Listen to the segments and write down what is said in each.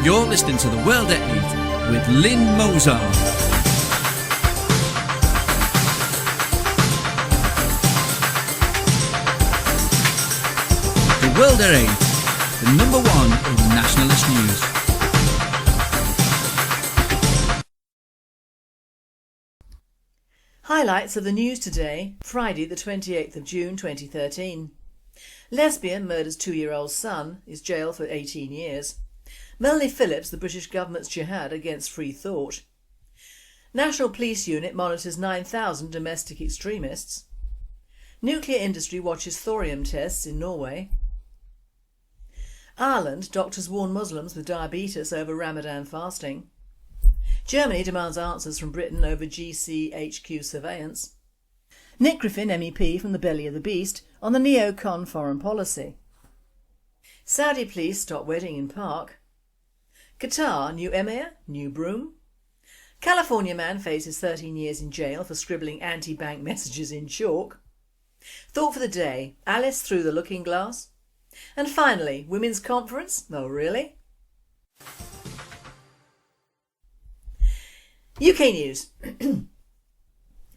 You're listening to The World at 8 with Lynne Mozart. The World at 8, the number one in nationalist news. Highlights of the news today, Friday the 28th of June 2013. Lesbian murders 2-year-old son, is jailed for 18 years. Melanie Phillips, the British government's jihad against free thought. National Police Unit monitors 9,000 domestic extremists. Nuclear industry watches thorium tests in Norway. Ireland, doctors warn Muslims with diabetes over Ramadan fasting. Germany demands answers from Britain over GCHQ surveillance. Nick Griffin, MEP from the belly of the beast, on the neocon foreign policy. Saudi police stop wedding in park. Qatar, new emir, new broom. California man faces 13 years in jail for scribbling anti-bank messages in chalk. Thought for the day, Alice through the looking glass. And finally, women's conference? Oh really? UK news.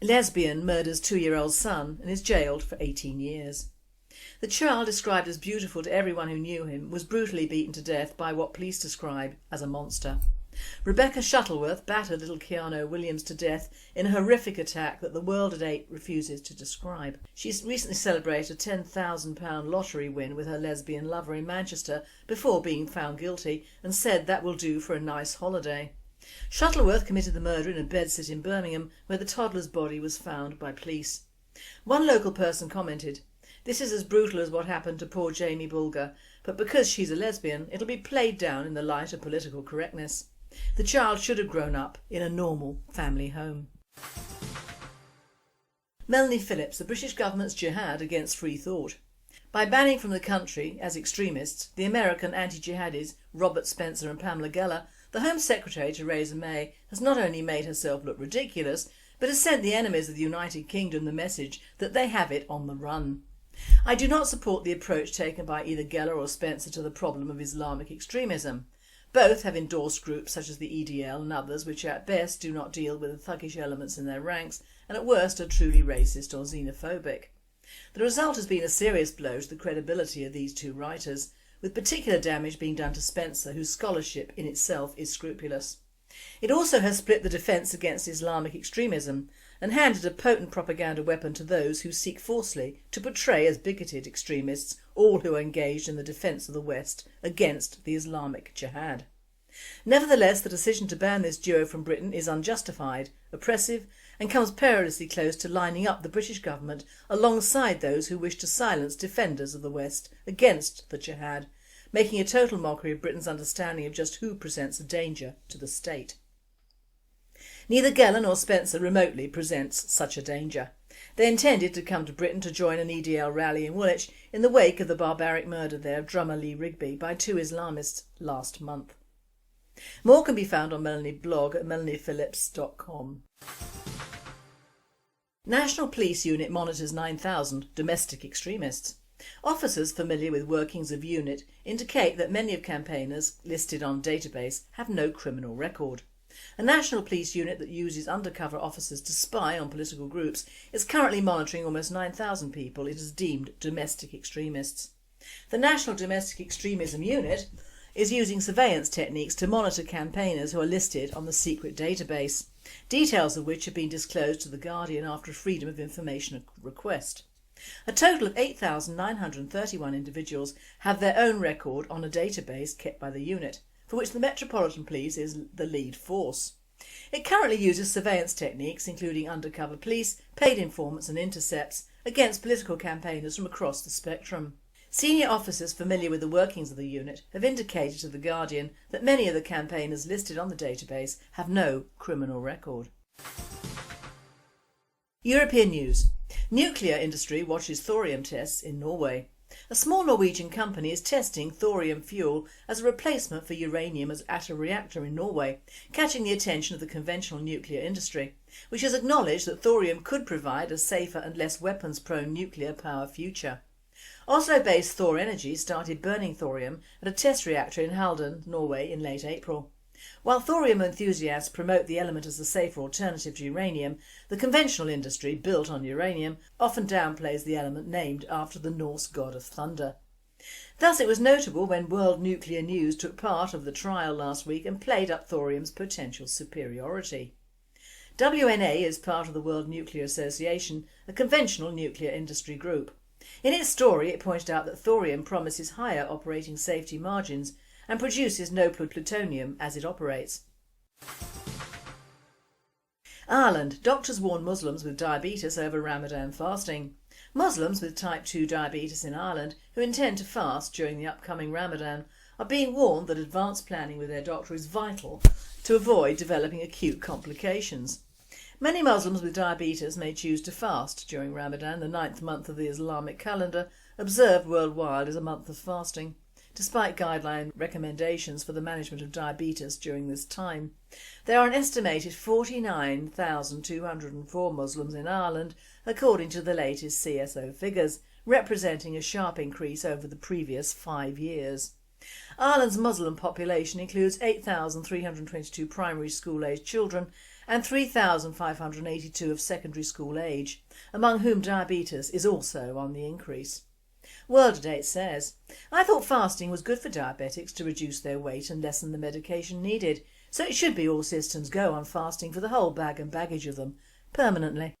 Lesbian murders 2-year-old son and is jailed for 18 years. The child, described as beautiful to everyone who knew him, was brutally beaten to death by what police describe as a monster. Rebecca Shuttleworth battered little Keanu Williams to death in a horrific attack that the World at 8 refuses to describe. She's recently celebrated a £10,000 lottery win with her lesbian lover in Manchester before being found guilty, and said that will do for a nice holiday. Shuttleworth committed the murder in a bedsit in Birmingham, where the toddler's body was found by police. One local person commented, "This is as brutal as what happened to poor Jamie Bulger, but because she's a lesbian it'll be played down in the light of political correctness. The child should have grown up in a normal family home." Melanie Phillips, the British government's jihad against free thought. By banning from the country, as extremists, the American anti-jihadis Robert Spencer and Pamela Geller, the Home Secretary Theresa May has not only made herself look ridiculous, but has sent the enemies of the United Kingdom the message that they have it on the run. I do not support the approach taken by either Geller or Spencer to the problem of Islamic extremism. Both have endorsed groups such as the EDL and others which at best do not deal with the thuggish elements in their ranks and at worst are truly racist or xenophobic. The result has been a serious blow to the credibility of these two writers, with particular damage being done to Spencer, whose scholarship in itself is scrupulous. It also has split the defence against Islamic extremism and handed a potent propaganda weapon to those who seek falsely to portray as bigoted extremists all who are engaged in the defence of the West against the Islamic jihad. Nevertheless, the decision to ban this duo from Britain is unjustified, oppressive and comes perilously close to lining up the British government alongside those who wish to silence defenders of the West against the jihad, making a total mockery of Britain's understanding of just who presents a danger to the state. Neither Geller nor Spencer remotely presents such a danger. They intended to come to Britain to join an EDL rally in Woolwich in the wake of the barbaric murder there of drummer Lee Rigby by 2 Islamists last month. More can be found on Melanie's blog at melaniephillips.com. National Police Unit monitors 9,000 domestic extremists. Officers familiar with workings of UNIT indicate that many of campaigners listed on database have no criminal record. A national police unit that uses undercover officers to spy on political groups is currently monitoring almost 9,000 people it has deemed domestic extremists. The National Domestic Extremism Unit is using surveillance techniques to monitor campaigners who are listed on the secret database, details of which have been disclosed to The Guardian after a Freedom of Information request. A total of 8,931 individuals have their own record on a database kept by the unit, for which the Metropolitan Police is the lead force. It currently uses surveillance techniques including undercover police, paid informants and intercepts against political campaigners from across the spectrum. Senior officers familiar with the workings of the unit have indicated to The Guardian that many of the campaigners listed on the database have no criminal record. European news. Nuclear industry watches thorium tests in Norway. A small Norwegian company is testing thorium fuel as a replacement for uranium at a reactor in Norway, catching the attention of the conventional nuclear industry, which has acknowledged that thorium could provide a safer and less weapons-prone nuclear power future. Oslo-based Thor Energy started burning thorium at a test reactor in Halden, Norway in late April. While thorium enthusiasts promote the element as a safer alternative to uranium, the conventional industry, built on uranium, often downplays the element named after the Norse god of thunder. Thus it was notable when World Nuclear News took part of the trial last week and played up thorium's potential superiority. WNA is part of the World Nuclear Association, a conventional nuclear industry group. In its story it pointed out that thorium promises higher operating safety margins and produces no plutonium as it operates. Ireland. Doctors warn Muslims with diabetes over Ramadan fasting. Muslims with type 2 diabetes in Ireland who intend to fast during the upcoming Ramadan are being warned that advanced planning with their doctor is vital to avoid developing acute complications. Many Muslims with diabetes may choose to fast during Ramadan, the 9th month of the Islamic calendar, observed worldwide as a month of fasting. Despite guideline recommendations for the management of diabetes during this time, there are an estimated 49,204 Muslims in Ireland, according to the latest CSO figures, representing a sharp increase over the previous 5 years. Ireland's Muslim population includes 8,322 primary school-aged children and 3,582 of secondary school age, among whom diabetes is also on the increase. World Today says, "I thought fasting was good for diabetics to reduce their weight and lessen the medication needed, so it should be all systems go on fasting for the whole bag and baggage of them, permanently."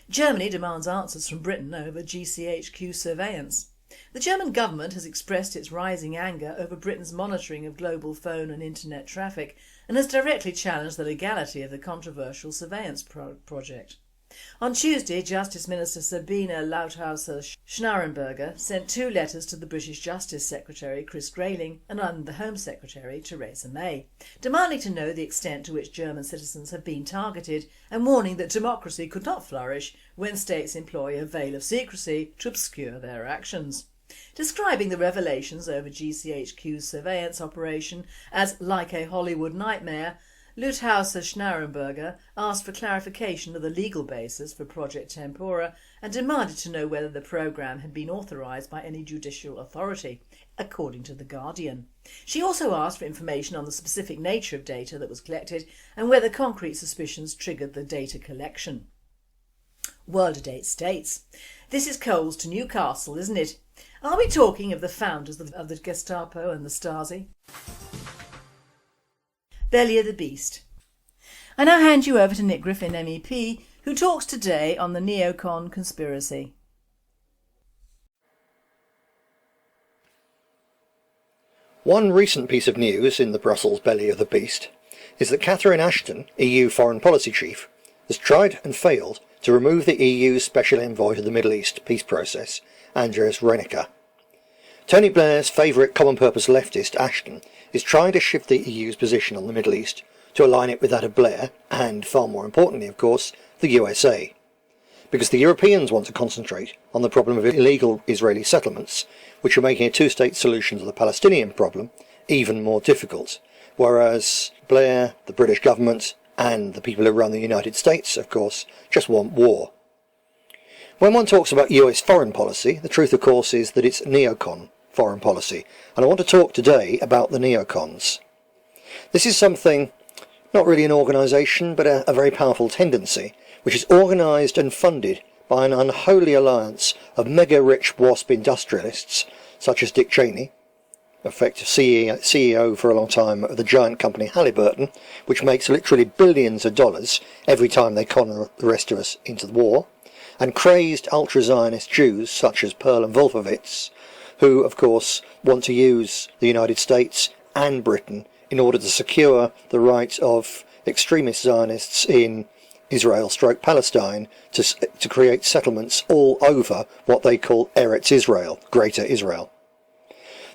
Germany demands answers from Britain over GCHQ surveillance. The German government has expressed its rising anger over Britain's monitoring of global phone and internet traffic and has directly challenged the legality of the controversial surveillance project. On Tuesday, Justice Minister Sabine Lauthauser-Schnarrenberger sent 2 letters to the British Justice Secretary Chris Grayling and the Home Secretary Theresa May, demanding to know the extent to which German citizens have been targeted and warning that democracy could not flourish when states employ a veil of secrecy to obscure their actions. Describing the revelations over GCHQ's surveillance operation as like a Hollywood nightmare, Lauthauser-Schnarrenberger asked for clarification of the legal basis for Project Tempora and demanded to know whether the programme had been authorised by any judicial authority, according to The Guardian. She also asked for information on the specific nature of data that was collected and whether concrete suspicions triggered the data collection. World Today states, "This is coals to Newcastle, isn't it? Are we talking of the founders of the Gestapo and the Stasi?" Belly of the Beast. I now hand you over to Nick Griffin MEP, who talks today on the neocon conspiracy. One recent piece of news in the Brussels Belly of the Beast is that Catherine Ashton, EU Foreign Policy Chief, has tried and failed to remove the EU's Special Envoy to the Middle East peace process, Andres Renica. Tony Blair's favourite common-purpose leftist, Ashton, is trying to shift the EU's position on the Middle East to align it with that of Blair and, far more importantly of course, the USA. Because the Europeans want to concentrate on the problem of illegal Israeli settlements, which are making a two-state solution to the Palestinian problem even more difficult, whereas Blair, the British government and the people who run the United States, of course, just want war. When one talks about US foreign policy, the truth of course is that it's neocon foreign policy, and I want to talk today about the neocons. This is something, not really an organisation, but a very powerful tendency, which is organised and funded by an unholy alliance of mega-rich WASP industrialists, such as Dick Cheney, effective CEO for a long time of the giant company Halliburton, which makes literally billions of dollars every time they con the rest of us into the war, and crazed ultra-Zionist Jews such as Pearl and Wolfowitz, who of course want to use the United States and Britain in order to secure the right of extremist Zionists in Israel/Palestine to create settlements all over what they call Eretz Israel, Greater Israel.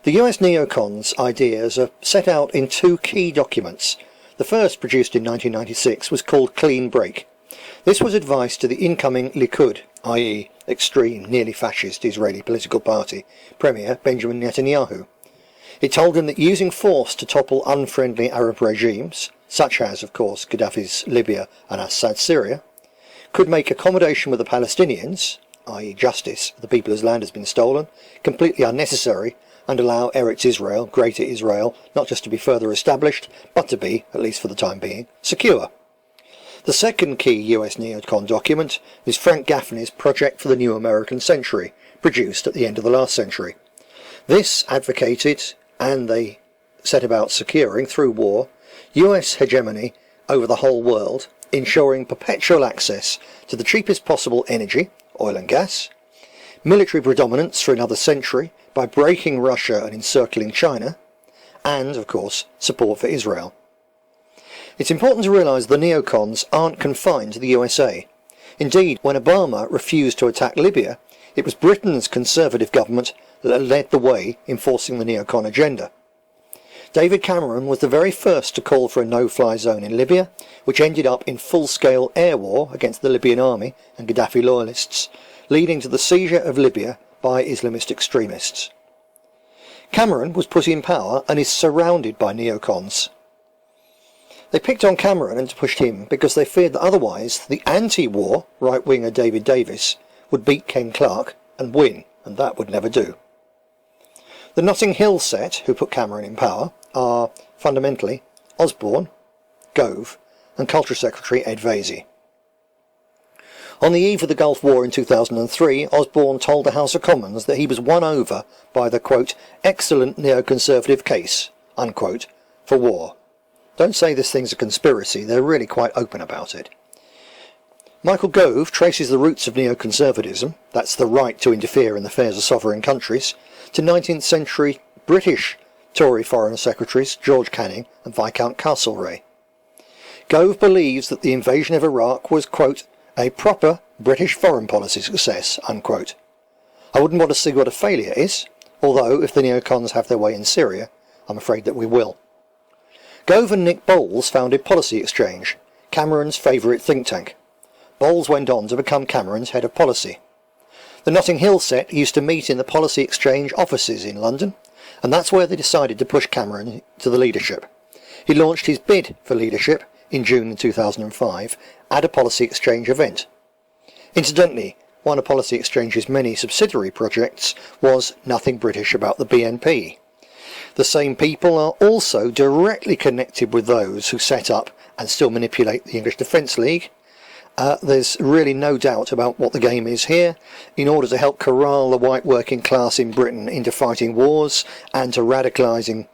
The US neocons' ideas are set out in 2 key documents. The first, produced in 1996, was called Clean Break. This was advice to the incoming Likud, i.e. extreme, nearly fascist Israeli political party, Premier Benjamin Netanyahu. It told him that using force to topple unfriendly Arab regimes, such as, of course, Gaddafi's Libya and Assad's Syria, could make accommodation with the Palestinians, i.e. justice, for the people whose land has been stolen, completely unnecessary, and allow Eretz Israel, Greater Israel, not just to be further established, but to be, at least for the time being, secure. The second key US neocon document is Frank Gaffney's Project for the New American Century, produced at the end of the last century. This advocated, and they set about securing through war, US hegemony over the whole world, ensuring perpetual access to the cheapest possible energy, oil and gas, military predominance for another century by breaking Russia and encircling China, and, of course, support for Israel. It's important to realise the neocons aren't confined to the USA. Indeed, when Obama refused to attack Libya, it was Britain's Conservative government that led the way in forcing the neocon agenda. David Cameron was the very first to call for a no-fly zone in Libya, which ended up in full-scale air war against the Libyan army and Gaddafi loyalists, leading to the seizure of Libya by Islamist extremists. Cameron was put in power and is surrounded by neocons. They picked on Cameron and pushed him because they feared that otherwise the anti-war right-winger David Davis would beat Ken Clarke and win, and that would never do. The Notting Hill set, who put Cameron in power, are fundamentally Osborne, Gove and Culture Secretary Ed Vaizey. On the eve of the Gulf War in 2003, Osborne told the House of Commons that he was won over by the, quote, excellent neoconservative case, unquote, for war. Don't say this thing's a conspiracy, they're really quite open about it. Michael Gove traces the roots of neoconservatism, that's the right to interfere in the affairs of sovereign countries, to 19th century British Tory Foreign Secretaries George Canning and Viscount Castlereagh. Gove believes that the invasion of Iraq was, quote, a proper British foreign policy success, unquote. I wouldn't want to see what a failure is, although if the neocons have their way in Syria, I'm afraid that we will. Gove and Nick Bowles founded Policy Exchange, Cameron's favourite think tank. Bowles went on to become Cameron's head of policy. The Notting Hill set used to meet in the Policy Exchange offices in London, and that's where they decided to push Cameron to the leadership. He launched his bid for leadership in June 2005 at a Policy Exchange event. Incidentally, one of Policy Exchange's many subsidiary projects was Nothing British About the BNP. The same people are also directly connected with those who set up and still manipulate the English Defence League. There's really no doubt about what the game is here. In order to help corral the white working class in Britain into fighting wars and to radicalising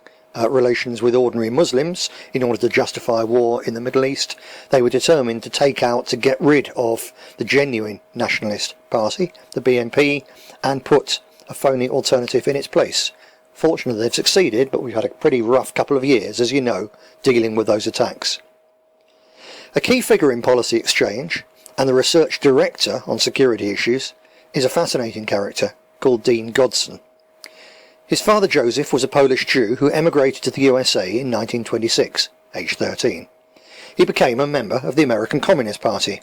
relations with ordinary Muslims in order to justify war in the Middle East, they were determined to get rid of the genuine nationalist party, the BNP, and put a phony alternative in its place. Fortunately they've succeeded, but we've had a pretty rough couple of years, as you know, dealing with those attacks. A key figure in Policy Exchange, and the research director on security issues, is a fascinating character called Dean Godson. His father Joseph was a Polish Jew who emigrated to the USA in 1926, aged 13. He became a member of the American Communist Party,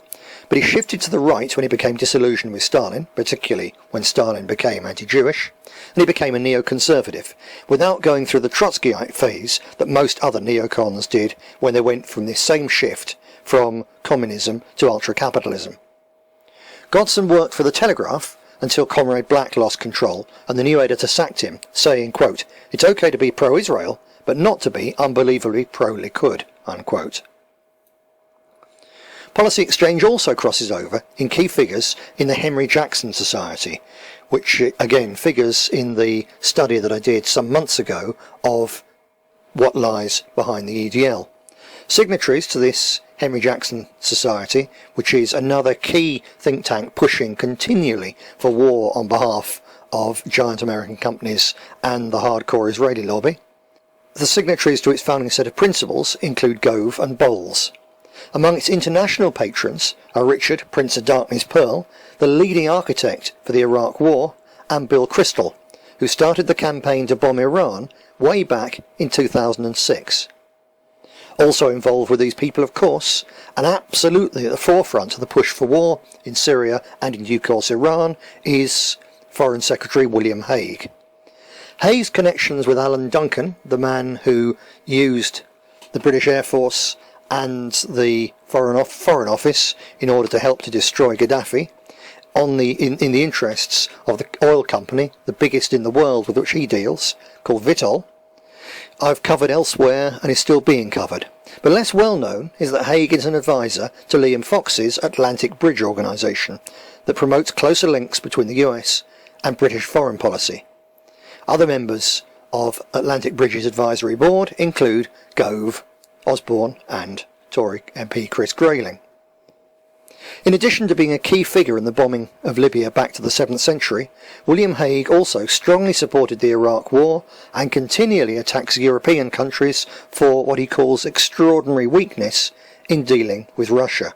but he shifted to the right when he became disillusioned with Stalin, particularly when Stalin became anti-Jewish, and he became a neoconservative, without going through the Trotskyite phase that most other neocons did when they went from this same shift from communism to ultra-capitalism. Godson worked for the Telegraph until Comrade Black lost control and the new editor sacked him, saying, quote, it's okay to be pro-Israel, but not to be unbelievably pro-Likud, unquote. Policy Exchange also crosses over in key figures in the Henry Jackson Society, which again figures in the study that I did some months ago of what lies behind the EDL. Signatories to this Henry Jackson Society, which is another key think tank pushing continually for war on behalf of giant American companies and the hardcore Israeli lobby. The signatories to its founding set of principles include Gove and Bowles. Among its international patrons are Richard, Prince of Darkness Pearl, the leading architect for the Iraq War, and Bill Kristol, who started the campaign to bomb Iran way back in 2006. Also involved with these people, of course, and absolutely at the forefront of the push for war in Syria and in due course Iran, is Foreign Secretary William Hague. Hague's connections with Alan Duncan, the man who used the British Air Force and the Foreign Office in order to help to destroy Gaddafi, in the interests of the oil company, the biggest in the world with which he deals, called Vitol, I've covered elsewhere and is still being covered. But less well known is that Haig is an advisor to Liam Fox's Atlantic Bridge organisation that promotes closer links between the US and British foreign policy. Other members of Atlantic Bridge's advisory board include Gove, Osborne and Tory MP Chris Grayling. In addition to being a key figure in the bombing of Libya back to the 7th century, William Hague also strongly supported the Iraq War and continually attacks European countries for what he calls extraordinary weakness in dealing with Russia.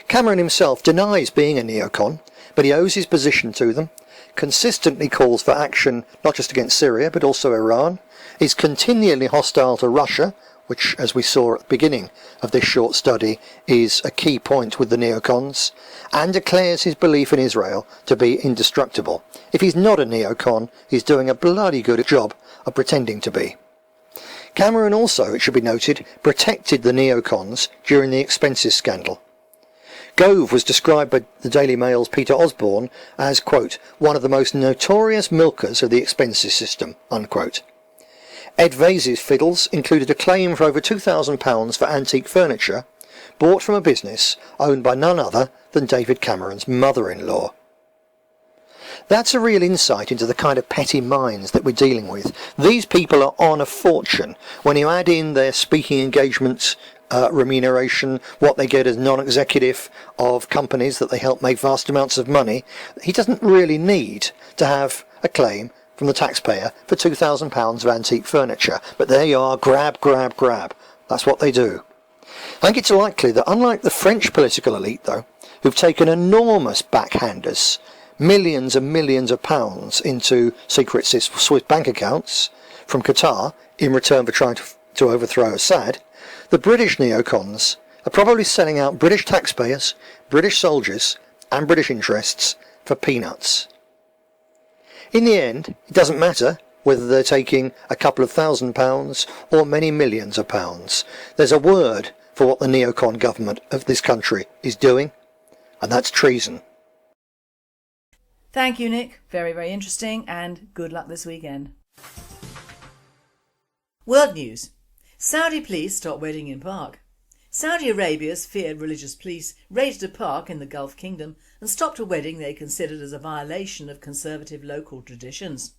Cameron himself denies being a neocon, but he owes his position to them, consistently calls for action not just against Syria but also Iran, is continually hostile to Russia, which, as we saw at the beginning of this short study, is a key point with the neocons, and declares his belief in Israel to be indestructible. If he's not a neocon, he's doing a bloody good job of pretending to be. Cameron also, it should be noted, protected the neocons during the expenses scandal. Gove was described by the Daily Mail's Peter Osborne as, quote, one of the most notorious milkers of the expenses system, unquote. Ed Vaizey's fiddles included a claim for over £2,000 for antique furniture bought from a business owned by none other than David Cameron's mother-in-law. That's a real insight into the kind of petty minds that we're dealing with. These people are on a fortune. When you add in their speaking engagements, remuneration, what they get as non-executive of companies that they help make vast amounts of money, he doesn't really need to have a claim from the taxpayer for £2,000 of antique furniture. But there you are, grab, grab, grab. That's what they do. I think it's likely that unlike the French political elite, though, who've taken enormous backhanders, millions and millions of pounds into secret Swiss bank accounts from Qatar in return for trying to overthrow Assad, the British neocons are probably selling out British taxpayers, British soldiers and British interests for peanuts. In the end, it doesn't matter whether they're taking a couple of £1,000 or many millions of pounds. There's a word for what the neocon government of this country is doing, and that's treason. Thank you, Nick. Very, very interesting, and good luck this weekend. World news. Saudi police stop wedding in park. Saudi Arabia's feared religious police raided a park in the Gulf Kingdom and stopped a wedding they considered as a violation of conservative local traditions.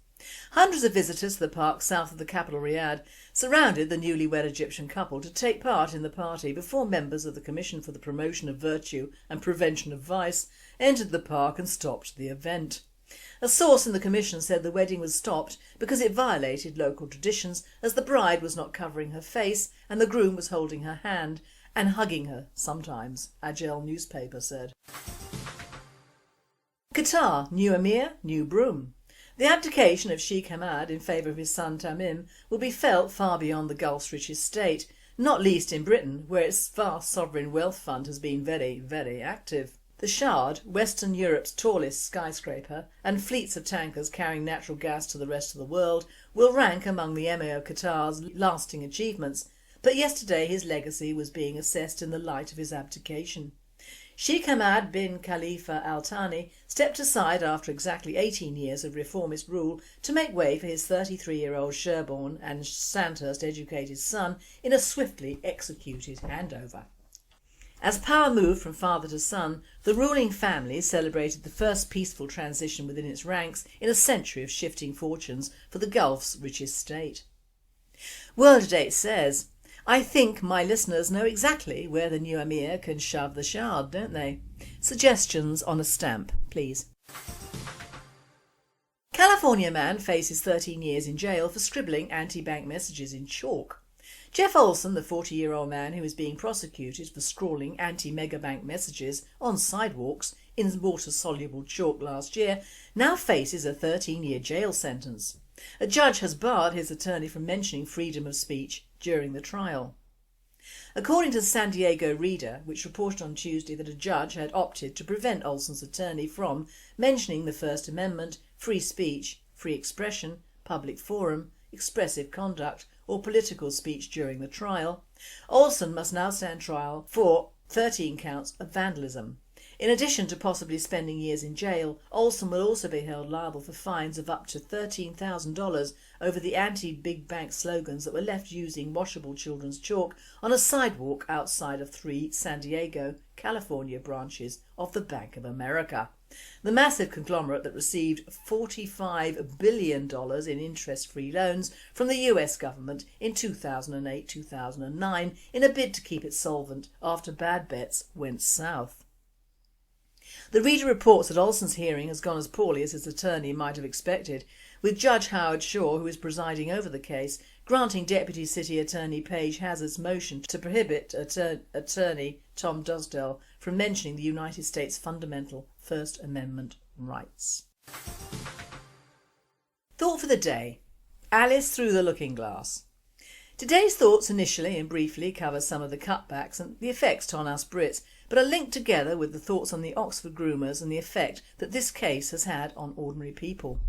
Hundreds of visitors to the park south of the capital Riyadh surrounded the newlywed Egyptian couple to take part in the party before members of the Commission for the Promotion of Virtue and Prevention of Vice entered the park and stopped the event. A source in the Commission said the wedding was stopped because it violated local traditions, as the bride was not covering her face and the groom was holding her hand and hugging her sometimes, Agel newspaper said. Qatar, new emir, new broom. The abdication of Sheikh Hamad in favour of his son Tamim will be felt far beyond the Gulf's richest state, not least in Britain, where its vast sovereign wealth fund has been very, very active. The Shard, Western Europe's tallest skyscraper, and fleets of tankers carrying natural gas to the rest of the world will rank among the Emir of Qatar's lasting achievements, but yesterday his legacy was being assessed in the light of his abdication. Sheikh Hamad bin Khalifa Al Thani stepped aside after exactly 18 years of reformist rule to make way for his 33-year-old Sherborne and Sandhurst-educated son in a swiftly executed handover. As power moved from father to son, the ruling family celebrated the first peaceful transition within its ranks in a century of shifting fortunes for the Gulf's richest state. World Today says, I think my listeners know exactly where the new emir can shove the Shard, don't they? Suggestions on a stamp, please. California man faces 13 years in jail for scribbling anti-bank messages in chalk. Jeff Olson, the 40-year-old man who is being prosecuted for scrawling anti-megabank messages on sidewalks in water-soluble chalk last year, now faces a 13-year jail sentence. A judge has barred his attorney from mentioning freedom of speech during the trial. According to the San Diego Reader, which reported on Tuesday that a judge had opted to prevent Olson's attorney from mentioning the First Amendment, free speech, free expression, public forum, expressive conduct or political speech during the trial, Olson must now stand trial for 13 counts of vandalism. In addition to possibly spending years in jail, Olsen will also be held liable for fines of up to $13,000 over the anti-big bank slogans that were left using washable children's chalk on a sidewalk outside of 3 San Diego, California branches of the Bank of America. The massive conglomerate that received $45 billion in interest-free loans from the US government in 2008-2009 in a bid to keep it solvent after bad bets went south. The Reader reports that Olsen's hearing has gone as poorly as his attorney might have expected, with Judge Howard Shaw, who is presiding over the case, granting Deputy City Attorney Paige Hazard's motion to prohibit attorney Tom Dusdell from mentioning the United States' fundamental First Amendment rights. Thought for the day: Alice through the looking glass. Today's thoughts initially and briefly cover some of the cutbacks and the effects on us Brits, but are linked together with the thoughts on the Oxford groomers and the effect that this case has had on ordinary people.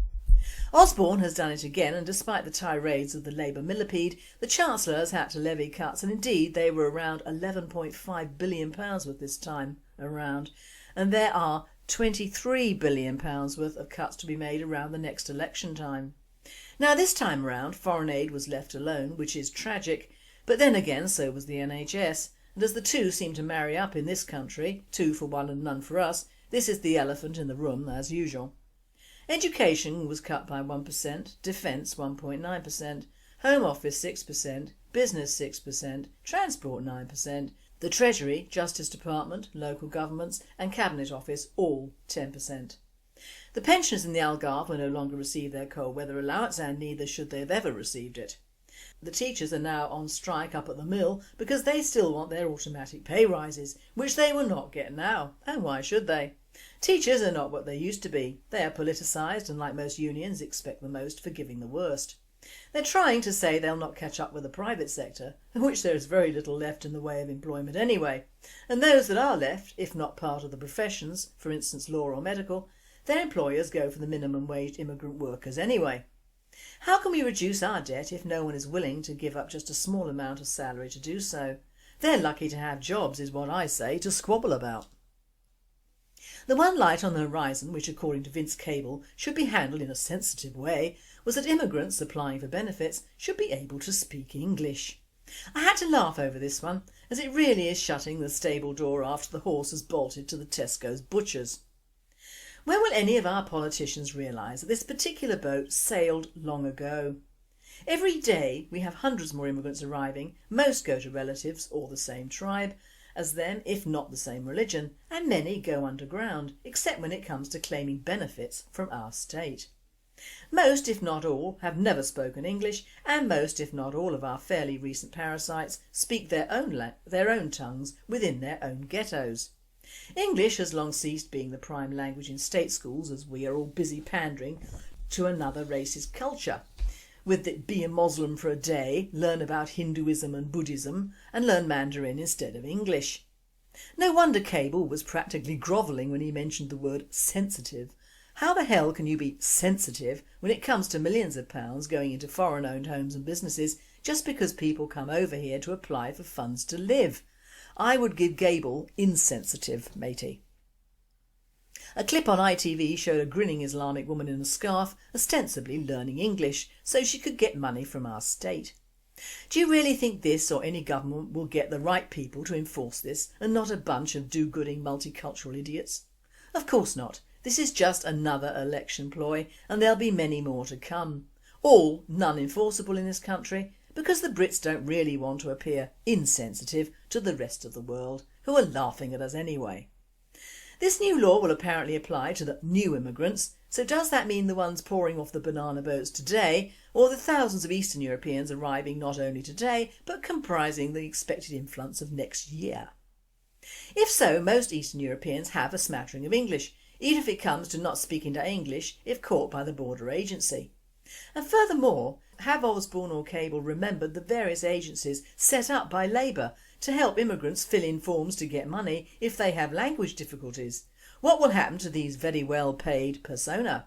Osborne has done it again, and despite the tirades of the Labour millipede, the Chancellor has had to levy cuts, and indeed they were around £11.5 billion worth this time around, and there are £23 billion worth of cuts to be made around the next election time. Now this time round foreign aid was left alone, which is tragic, but then again so was the NHS, and as the two seem to marry up in this country, 2 for 1 and none for us, this is the elephant in the room as usual. Education was cut by 1%, defence 1.9%, Home Office 6%, Business 6%, Transport 9%, the Treasury, Justice Department, local governments and Cabinet Office all 10%. The pensioners in the Algarve will no longer receive their cold weather allowance, and neither should they have ever received it. The teachers are now on strike up at the mill because they still want their automatic pay rises, which they will not get now, and why should they? Teachers are not what they used to be. They are politicised and, like most unions, expect the most for giving the worst. They're trying to say they'll not catch up with the private sector, of which there is very little left in the way of employment anyway, and those that are left, if not part of the professions, for instance law or medical, their employers go for the minimum wage immigrant workers anyway. How can we reduce our debt if no one is willing to give up just a small amount of salary to do so? They're lucky to have jobs is what I say to squabble about. The one light on the horizon, which according to Vince Cable should be handled in a sensitive way, was that immigrants applying for benefits should be able to speak English. I had to laugh over this one, as it really is shutting the stable door after the horse has bolted to the Tesco's butchers. When will any of our politicians realise that this particular boat sailed long ago? Every day we have hundreds more immigrants arriving, most go to relatives or the same tribe as them, if not the same religion, and many go underground, except when it comes to claiming benefits from our state. Most, if not all, have never spoken English, and most, if not all, of our fairly recent parasites speak their own tongues within their own ghettos. English has long ceased being the prime language in state schools, as we are all busy pandering to another racist culture. With it be a Moslem for a day, learn about Hinduism and Buddhism, and learn Mandarin instead of English. No wonder Cable was practically grovelling when he mentioned the word sensitive. How the hell can you be sensitive when it comes to millions of pounds going into foreign-owned homes and businesses just because people come over here to apply for funds to live? I would give Gable insensitive, matey. A clip on ITV showed a grinning Islamic woman in a scarf ostensibly learning English so she could get money from our state. Do you really think this or any government will get the right people to enforce this and not a bunch of do-gooding multicultural idiots? Of course not. This is just another election ploy, and there'll be many more to come. All none enforceable in this country because the Brits don't really want to appear insensitive to the rest of the world, who are laughing at us anyway. This new law will apparently apply to the new immigrants, so does that mean the ones pouring off the banana boats today, or the thousands of Eastern Europeans arriving not only today but comprising the expected influx of next year? If so, most Eastern Europeans have a smattering of English, even if it comes to not speaking to English if caught by the border agency. And furthermore, have Osborne or Cable remembered the various agencies set up by Labour to help immigrants fill in forms to get money if they have language difficulties? What will happen to these very well paid persona?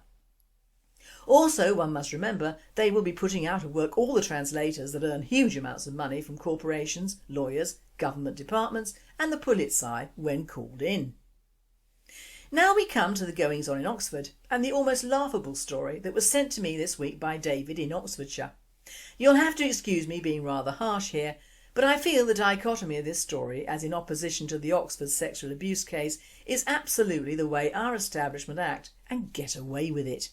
Also, one must remember they will be putting out of work all the translators that earn huge amounts of money from corporations, lawyers, government departments and the Polizei when called in. Now we come to the goings on in Oxford and the almost laughable story that was sent to me this week by David in Oxfordshire. You'll have to excuse me being rather harsh here, but I feel the dichotomy of this story, as in opposition to the Oxford sexual abuse case, is absolutely the way our establishment act and get away with it.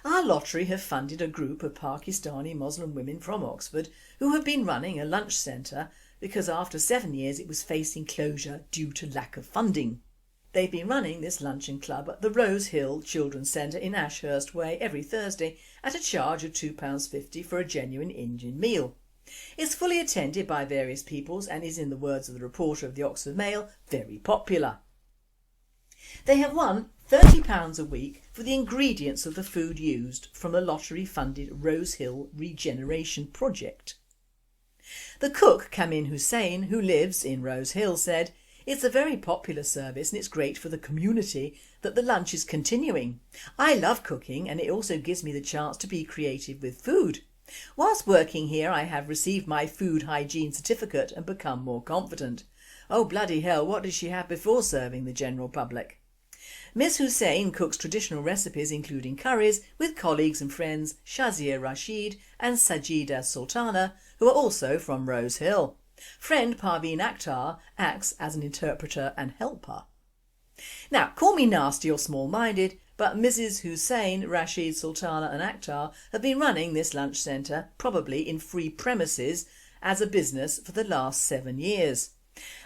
Our lottery have funded a group of Pakistani Muslim women from Oxford who have been running a lunch centre because after 7 years it was facing closure due to lack of funding. They've been running this luncheon club at the Rose Hill Children's Centre in Ashurst Way every Thursday at a charge of £2.50 for a genuine Indian meal. It's fully attended by various peoples and is, in the words of the reporter of the Oxford Mail, very popular. They have won £30 a week for the ingredients of the food used from the lottery-funded Rose Hill Regeneration Project. The cook, Khammin Hussain, who lives in Rose Hill, said, "It's a very popular service and it's great for the community that the lunch is continuing. I love cooking and it also gives me the chance to be creative with food. Whilst working here I have received my food hygiene certificate and become more confident." Oh bloody hell, what did she have before serving the general public? Miss Hussain cooks traditional recipes including curries with colleagues and friends Shazia Rashid and Sajida Sultana, who are also from Rose Hill. Friend Parveen Akhtar acts as an interpreter and helper. Now, call me nasty or small-minded, but Mrs Hussain, Rashid, Sultana and Akhtar have been running this lunch centre, probably in free premises, as a business for the last 7 years.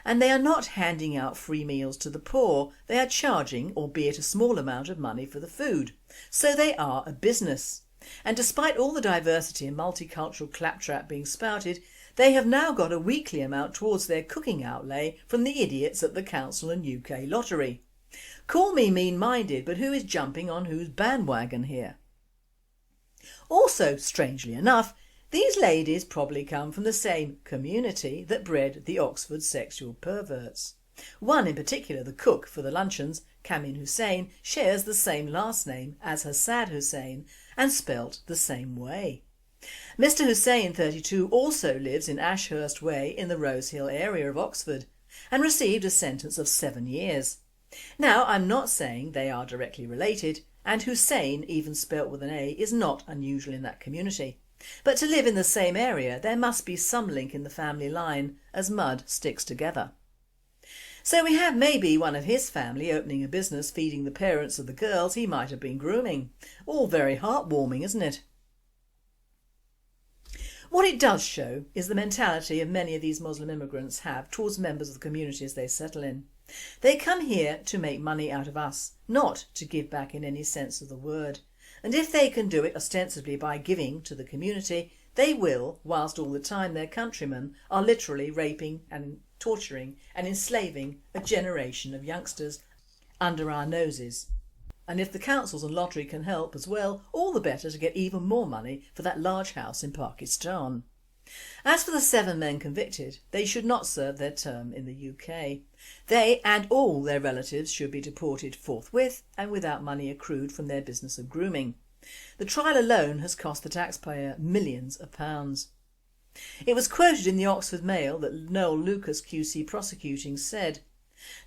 And they are not handing out free meals to the poor, they are charging, albeit a small amount of money for the food. So they are a business. And despite all the diversity and multicultural claptrap being spouted, they have now got a weekly amount towards their cooking outlay from the idiots at the council and UK lottery. Call me mean-minded, but who is jumping on whose bandwagon here? Also, strangely enough, these ladies probably come from the same community that bred the Oxford sexual perverts. One in particular, the cook for the luncheons, Khammin Hussain, shares the same last name as Assad Hussain and spelt the same way. Mr Hussain, 32, also lives in Ashurst Way in the Rose Hill area of Oxford and received a sentence of 7 years. Now, I'm not saying they are directly related, and Hussain, even spelt with an A, is not unusual in that community. But to live in the same area there must be some link in the family line, as mud sticks together. So we have maybe one of his family opening a business feeding the parents of the girls he might have been grooming. All very heartwarming, isn't it? What it does show is the mentality of many of these Muslim immigrants have towards members of the communities they settle in. They come here to make money out of us, not to give back in any sense of the word. And if they can do it ostensibly by giving to the community, they will, whilst all the time their countrymen are literally raping and torturing and enslaving a generation of youngsters under our noses. And if the councils and lottery can help as well, all the better to get even more money for that large house in Pakistan. As for the 7 men convicted, they should not serve their term in the UK. They and all their relatives should be deported forthwith and without money accrued from their business of grooming. The trial alone has cost the taxpayer millions of pounds. It was quoted in the Oxford Mail that Noel Lucas, QC prosecuting, said,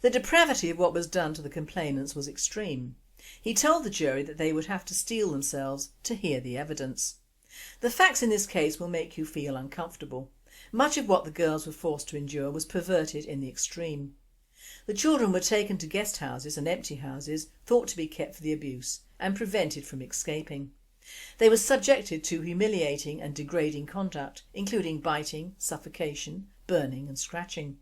"The depravity of what was done to the complainants was extreme. He told the jury that they would have to steel themselves to hear the evidence. The facts in this case will make you feel uncomfortable. Much of what the girls were forced to endure was perverted in the extreme. The children were taken to guest houses and empty houses thought to be kept for the abuse and prevented from escaping. They were subjected to humiliating and degrading conduct, including biting, suffocation, burning and scratching.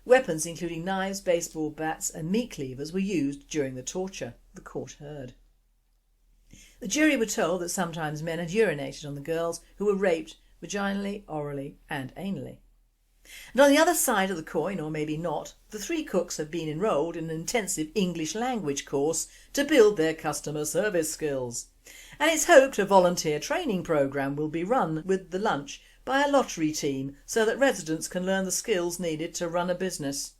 Weapons including knives, baseball bats and meat cleavers were used during the torture, the court heard. The jury were told that sometimes men had urinated on the girls who were raped vaginally, orally and anally. And on the other side of the coin, or maybe not, the 3 cooks have been enrolled in an intensive English language course to build their customer service skills. And it's hoped a volunteer training programme will be run with the lunch by a lottery team so that residents can learn the skills needed to run a business.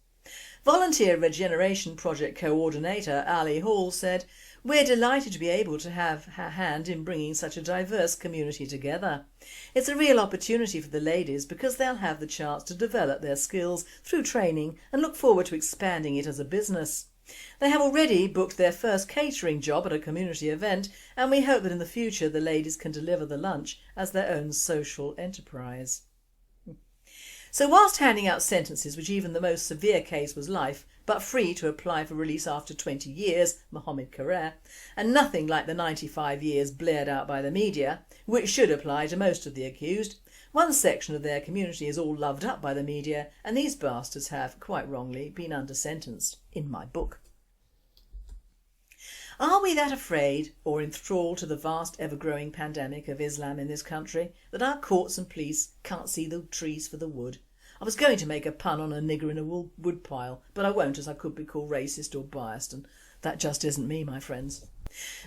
Volunteer Regeneration Project Coordinator Ali Hall said, "We're delighted to be able to have a hand in bringing such a diverse community together. It's a real opportunity for the ladies because they'll have the chance to develop their skills through training and look forward to expanding it as a business. They have already booked their first catering job at a community event, and we hope that in the future the ladies can deliver the lunch as their own social enterprise. So whilst handing out sentences which even the most severe case was life, but free to apply for release after 20 years, Mohammed Carrere, and nothing like the 95 years blared out by the media, which should apply to most of the accused, one section of their community is all loved up by the media, and these bastards have, quite wrongly, been under-sentenced, in my book. Are we that afraid or enthralled to the vast ever-growing pandemic of Islam in this country that our courts and police can't see the trees for the wood? I was going to make a pun on a nigger in a wood pile, but I won't, as I could be called racist or biased, and that just isn't me, my friends.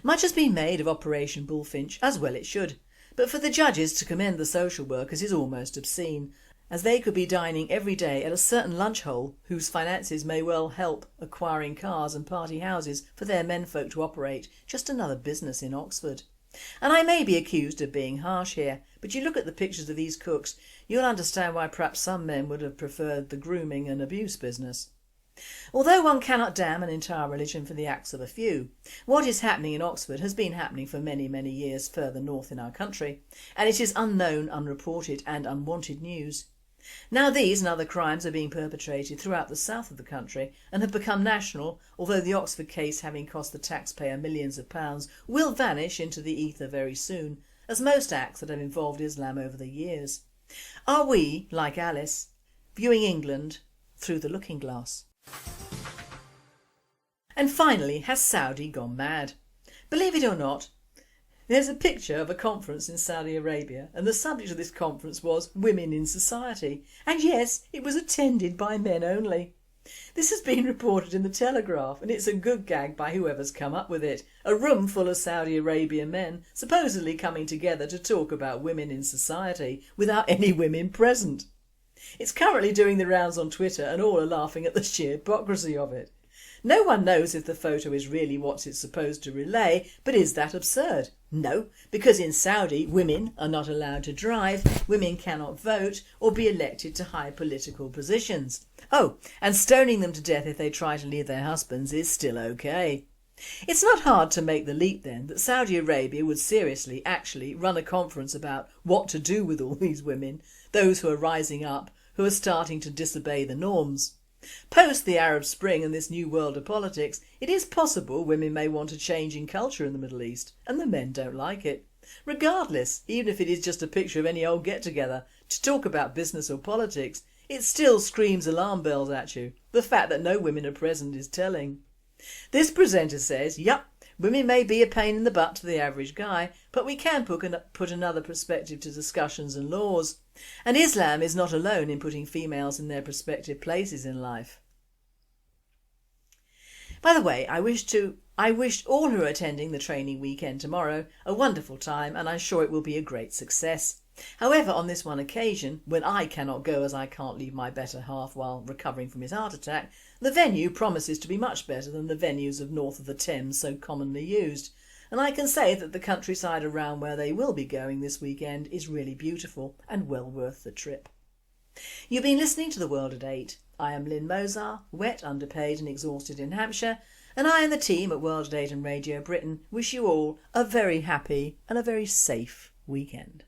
Much has been made of Operation Bullfinch, as well it should, but for the judges to commend the social workers is almost obscene, as they could be dining every day at a certain lunch hole whose finances may well help acquiring cars and party houses for their menfolk to operate, just another business in Oxford. And I may be accused of being harsh here, but you look at the pictures of these cooks, you'll understand why perhaps some men would have preferred the grooming and abuse business. Although one cannot damn an entire religion for the acts of a few, what is happening in Oxford has been happening for many, many years further north in our country, and it is unknown, unreported and unwanted news. Now these and other crimes are being perpetrated throughout the south of the country and have become national, although the Oxford case, having cost the taxpayer millions of pounds, will vanish into the ether very soon, as most acts that have involved Islam over the years. Are we, like Alice, viewing England through the looking glass? And finally, has Saudi gone mad? Believe it or not, there's a picture of a conference in Saudi Arabia, and the subject of this conference was women in society, and yes, it was attended by men only. This has been reported in the Telegraph, and it's a good gag by whoever's come up with it. A room full of Saudi Arabian men supposedly coming together to talk about women in society without any women present. It's currently doing the rounds on Twitter, and all are laughing at the sheer hypocrisy of it. No one knows if the photo is really what it's supposed to relay, but is that absurd? No, because in Saudi women are not allowed to drive, women cannot vote or be elected to high political positions. Oh, and stoning them to death if they try to leave their husbands is still okay. It's not hard to make the leap then that Saudi Arabia would seriously actually run a conference about what to do with all these women, those who are rising up, who are starting to disobey the norms. Post the Arab Spring and this new world of politics, it is possible women may want a change in culture in the Middle East, and the men don't like it. Regardless, even if it is just a picture of any old get-together to talk about business or politics, it still screams alarm bells at you. The fact that no women are present is telling. This presenter says, yup, women may be a pain in the butt to the average guy, but we can put another perspective to discussions and laws. And Islam is not alone in putting females in their prospective places in life. By the way, I wish all who are attending the training weekend tomorrow a wonderful time, and I'm sure it will be a great success. However, on this one occasion, when I cannot go as I can't leave my better half while recovering from his heart attack, the venue promises to be much better than the venues of north of the Thames so commonly used, and I can say that the countryside around where they will be going this weekend is really beautiful and well worth the trip. You've been listening to The World at 8. I am Lynne Mozar, wet, underpaid and exhausted in Hampshire, and I and the team at World at 8 and Radio Britain wish you all a very happy and a very safe weekend.